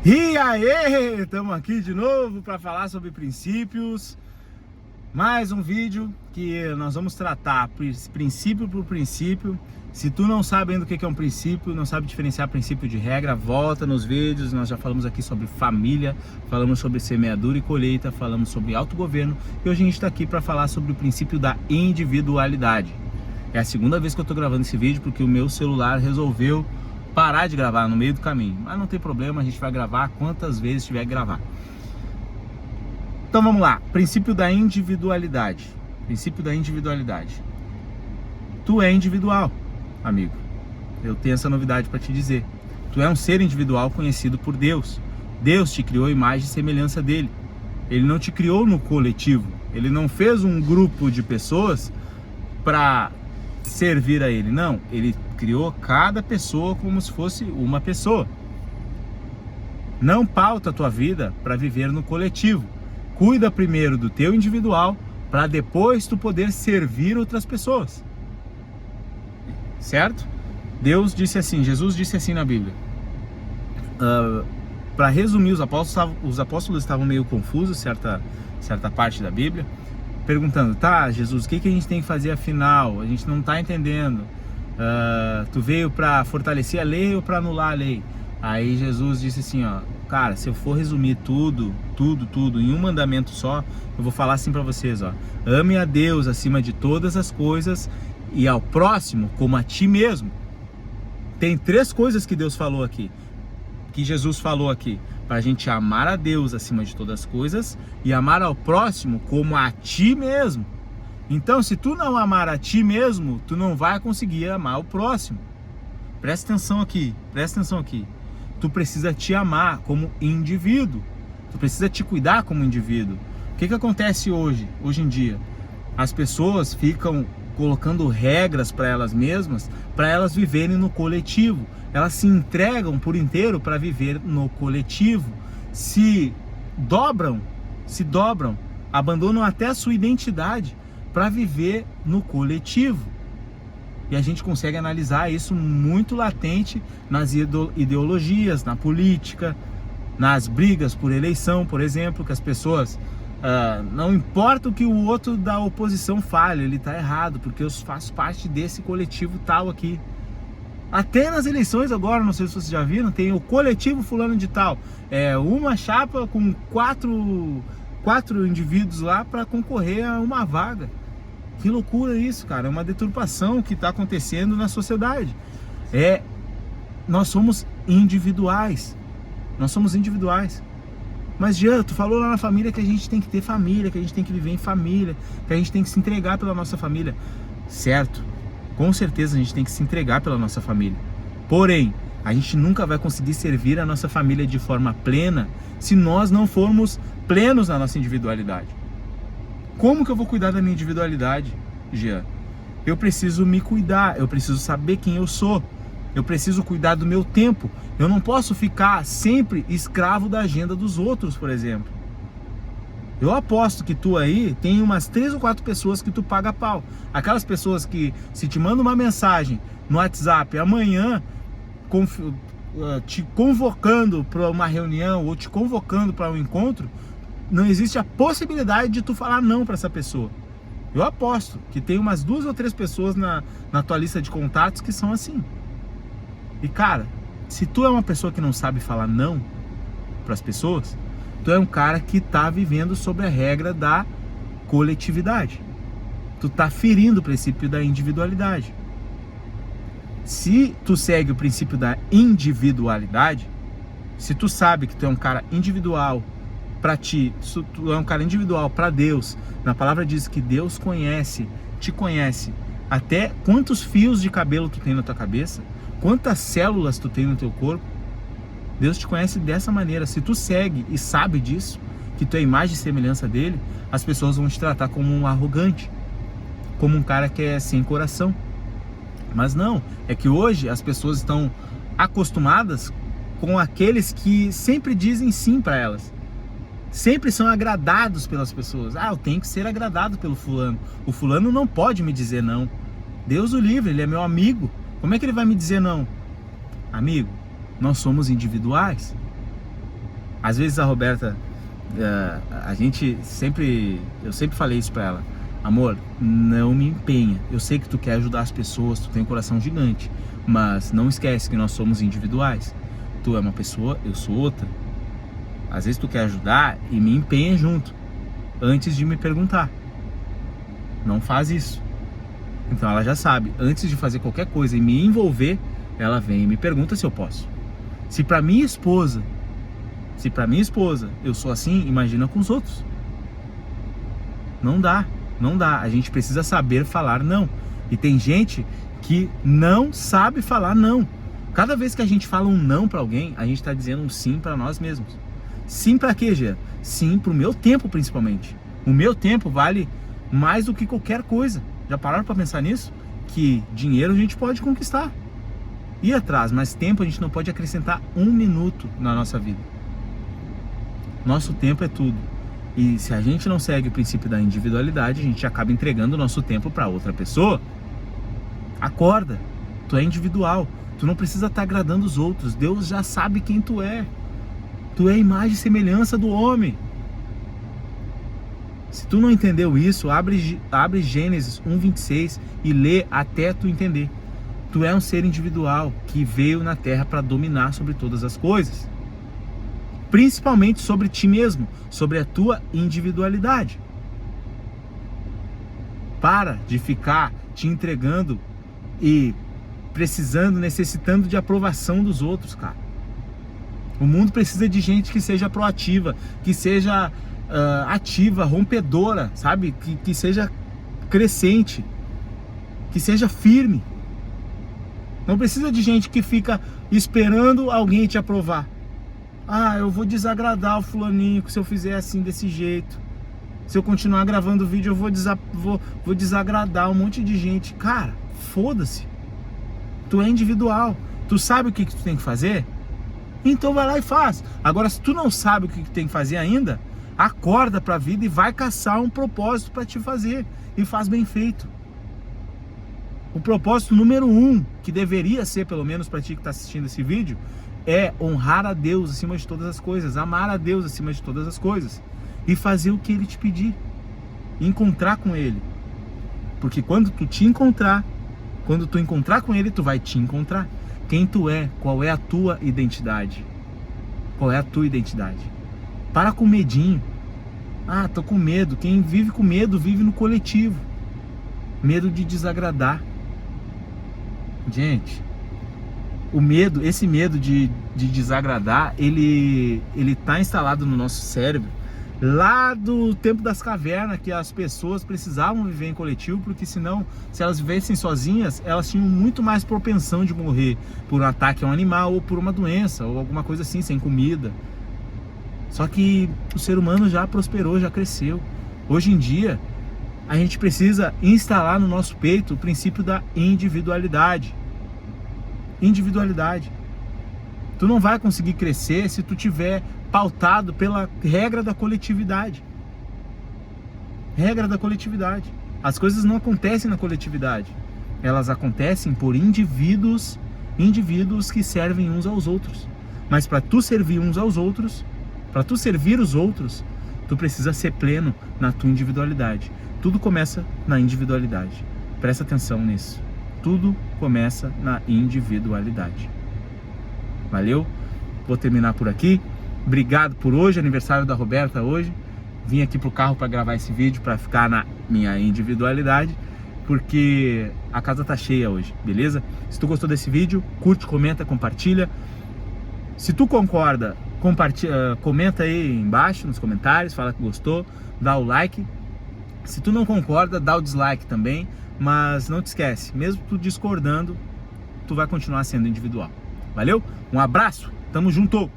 E aí, estamos aqui de novo para falar sobre princípios. Mais um vídeo que nós vamos tratar princípio por princípio. Se tu não sabe ainda o que é um princípio, não sabe diferenciar princípio de regra, volta nos vídeos. Nós já falamos aqui sobre família, falamos sobre semeadura e colheita, falamos sobre autogoverno. E hoje a gente está aqui para falar sobre o princípio da individualidade. É a segunda vez que eu estou gravando esse vídeo porque o meu celular resolveu parar de gravar no meio do caminho, mas não tem problema, a gente vai gravar quantas vezes tiver que gravar. Então vamos lá, princípio da individualidade. Princípio da individualidade. Tu é individual, amigo. Eu tenho essa novidade para te dizer. Tu é um ser individual conhecido por Deus. Deus te criou a imagem e semelhança dele. Ele não te criou no coletivo. Ele não fez um grupo de pessoas para servir a ele, não. Ele criou cada pessoa como se fosse uma pessoa. Não pauta a tua vida para viver no coletivo. Cuida primeiro do teu individual para depois tu poder servir outras pessoas. Certo? Deus disse assim, Jesus disse assim na Bíblia. Para resumir, os apóstolos estavam meio confusos, certa parte da Bíblia, perguntando, tá, Jesus, o que a gente tem que fazer afinal? A gente não está entendendo. Tu veio para fortalecer a lei ou para anular a lei? Aí Jesus disse assim, ó, cara, se eu for resumir tudo em um mandamento só, eu vou falar assim para vocês, ó, ame a Deus acima de todas as coisas e ao próximo como a ti mesmo. Tem três coisas que Deus falou aqui, que Jesus falou aqui, para a gente amar a Deus acima de todas as coisas e amar ao próximo como a ti mesmo. Então, se tu não amar a ti mesmo, tu não vai conseguir amar o próximo. Presta atenção aqui, presta atenção aqui. Tu precisa te amar como indivíduo. Tu precisa te cuidar como indivíduo. O que acontece hoje em dia? As pessoas ficam colocando regras para elas mesmas, para elas viverem no coletivo. Elas se entregam por inteiro para viver no coletivo. Se dobram, abandonam até a sua identidade para viver no coletivo. E a gente consegue analisar isso muito latente nas ideologias, na política, nas brigas por eleição, por exemplo, que as pessoas, não importa o que o outro da oposição fale, ele está errado, porque eu faço parte desse coletivo tal aqui. Até nas eleições agora, não sei se vocês já viram, tem o coletivo fulano de tal. É uma chapa com quatro indivíduos lá para concorrer a uma vaga. Que loucura isso, cara. É uma deturpação que está acontecendo na sociedade. Nós somos individuais. Nós somos individuais. Mas, Jean, tu falou lá na família que a gente tem que ter família, que a gente tem que viver em família, que a gente tem que se entregar pela nossa família. Certo. Com certeza a gente tem que se entregar pela nossa família. Porém, a gente nunca vai conseguir servir a nossa família de forma plena se nós não formos plenos na nossa individualidade. Como que eu vou cuidar da minha individualidade, Jean? Eu preciso me cuidar, eu preciso saber quem eu sou, eu preciso cuidar do meu tempo. Eu não posso ficar sempre escravo da agenda dos outros, por exemplo. Eu aposto que tu aí tem umas 3 ou 4 pessoas que tu paga pau. Aquelas pessoas que se te mandam uma mensagem no WhatsApp amanhã, te convocando para uma reunião ou te convocando para um encontro, não existe a possibilidade de tu falar não para essa pessoa. Eu aposto que tem umas 2 ou 3 pessoas na tua lista de contatos que são assim. E cara, se tu é uma pessoa que não sabe falar não para as pessoas, tu é um cara que tá vivendo sob a regra da coletividade. Tu tá ferindo o princípio da individualidade. Se tu segue o princípio da individualidade, se tu sabe que tu é um cara individual para ti, se tu é um cara individual para Deus, na palavra diz que Deus te conhece até quantos fios de cabelo tu tem na tua cabeça, quantas células tu tem no teu corpo. Deus te conhece dessa maneira. Se tu segue e sabe disso, que tu é a imagem e semelhança dele, as pessoas vão te tratar como um arrogante, como um cara que é sem coração. Mas não, é que hoje as pessoas estão acostumadas com aqueles que sempre dizem sim para elas. Sempre são agradados pelas pessoas. Eu tenho que ser agradado pelo fulano. O fulano não pode me dizer não. Deus o livre, ele é meu amigo. Como é que ele vai me dizer não? Amigo, nós somos individuais. Às vezes a Roberta, eu sempre falei isso pra ela: amor, não me empenha, eu sei que tu quer ajudar as pessoas, tu tem um coração gigante, mas não esquece que nós somos individuais. Tu é uma pessoa, eu sou outra. Às vezes tu quer ajudar e me empenha junto, antes de me perguntar. Não faz isso. Então ela já sabe, antes de fazer qualquer coisa e me envolver, ela vem e me pergunta se eu posso. Se pra minha esposa eu sou assim, imagina com os outros. Não dá. A gente precisa saber falar não. E tem gente que não sabe falar não. Cada vez que a gente fala um não pra alguém, a gente tá dizendo um sim pra nós mesmos. Sim pra quê, Gê? Sim pro meu tempo, principalmente. O meu tempo vale mais do que qualquer coisa. Já pararam pra pensar nisso? Que dinheiro a gente pode conquistar, ir atrás, mas tempo a gente não pode acrescentar um minuto na nossa vida. Nosso tempo é tudo. E se a gente não segue o princípio da individualidade, a gente acaba entregando o nosso tempo para outra pessoa. Acorda, tu é individual, tu não precisa estar agradando os outros. Deus já sabe quem tu é. Tu é a imagem e semelhança do homem. Se tu não entendeu isso, abre Gênesis 1:26 e lê até tu entender. Tu é um ser individual que veio na Terra para dominar sobre todas as coisas. Principalmente sobre ti mesmo, sobre a tua individualidade. Para de ficar te entregando e necessitando de aprovação dos outros, cara. O mundo precisa de gente que seja proativa, que seja ativa, rompedora, sabe? Que seja crescente, que seja firme. Não precisa de gente que fica esperando alguém te aprovar. Ah, eu vou desagradar o fulaninho se eu fizer assim, desse jeito. Se eu continuar gravando vídeo, eu vou desagradar um monte de gente. Cara, foda-se. Tu é individual. Tu sabe o que tu tem que fazer? Então vai lá e faz. Agora, se tu não sabe o que tu tem que fazer ainda, acorda pra vida e vai caçar um propósito pra te fazer. E faz bem feito. O propósito número 1, que deveria ser, pelo menos pra ti que tá assistindo esse vídeo, é honrar a Deus acima de todas as coisas, amar a Deus acima de todas as coisas e fazer o que Ele te pedir, encontrar com Ele, porque quando tu encontrar com Ele, tu vai te encontrar. Quem tu é, qual é a tua identidade? Qual é a tua identidade? Para com medinho. Ah, tô com medo. Quem vive com medo vive no coletivo. Medo de desagradar. Gente, o medo, esse medo de desagradar, ele tá instalado no nosso cérebro lá do tempo das cavernas, que as pessoas precisavam viver em coletivo, porque senão, se elas vivessem sozinhas, elas tinham muito mais propensão de morrer por um ataque a um animal, ou por uma doença, ou alguma coisa assim, sem comida. Só que o ser humano já prosperou, já cresceu. Hoje em dia, a gente precisa instalar no nosso peito o princípio da individualidade. Individualidade. Tu não vai conseguir crescer se tu tiver pautado pela regra da coletividade. Regra da coletividade. As coisas não acontecem na coletividade. Elas acontecem por indivíduos que servem uns aos outros. Mas para tu servir uns aos outros, para tu servir os outros, tu precisa ser pleno na tua individualidade. Tudo começa na individualidade. Presta atenção nisso. Tudo começa na individualidade. Valeu? Vou terminar por aqui. Obrigado por hoje, aniversário da Roberta hoje. Vim aqui pro carro para gravar esse vídeo, para ficar na minha individualidade, porque a casa tá cheia hoje, beleza? Se tu gostou desse vídeo, curte, comenta, compartilha. Se tu concorda, comenta aí embaixo nos comentários, fala que gostou, dá o like. Se tu não concorda, dá o dislike também, mas não te esquece, mesmo tu discordando, tu vai continuar sendo individual. Valeu? Um abraço, tamo junto!